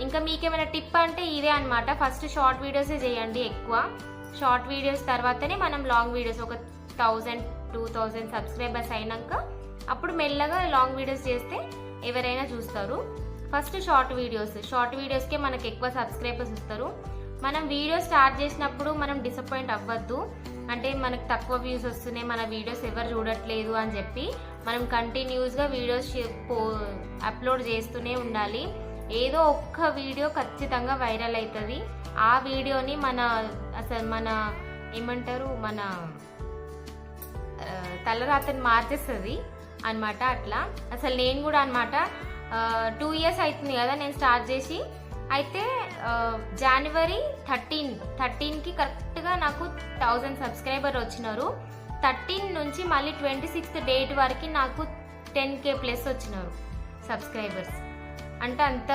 ఇంకా మీకేమైనా టిప్ అంటే ఇదే అనమాట. ఫస్ట్ షార్ట్ వీడియోసే చేయండి ఎక్కువ. షార్ట్ వీడియోస్ తర్వాతనే మనం లాంగ్ వీడియోస్ ఒక 1000-2000 సబ్స్క్రైబర్స్ అయినాక అప్పుడు మెల్లగా లాంగ్ వీడియోస్ చేస్తే ఎవరైనా చూస్తారు. ఫస్ట్ షార్ట్ వీడియోస్కే మనకు ఎక్కువ సబ్స్క్రైబర్స్ వస్తారు. మనం వీడియో స్టార్ట్ చేసినప్పుడు మనం డిసప్పాయింట్ అవ్వద్దు. అంటే మనకు తక్కువ వ్యూస్ వస్తున్నాయి, మన వీడియోస్ ఎవరు చూడట్లేదు అని చెప్పి మనం కంటిన్యూస్గా వీడియోస్ అప్లోడ్ చేస్తూనే ఉండాలి. ఏదో ఒక్క వీడియో ఖచ్చితంగా వైరల్ అవుతుంది. ఆ వీడియోని మన ఏమంటారు, మన తలరాతని మార్చేస్తుంది అనమాట. అట్లా అసలు నేను కూడా అనమాట 2 years అవుతుంది కదా నేను స్టార్ట్ చేసి. అయితే January 13కి కరెక్ట్గా నాకు 1000 సబ్స్క్రైబర్ వచ్చినారు. 13 నుంచి మళ్ళీ 26th డేట్ వరకు నాకు 10K+ వచ్చినారు సబ్స్క్రైబర్స్. అంటే అంత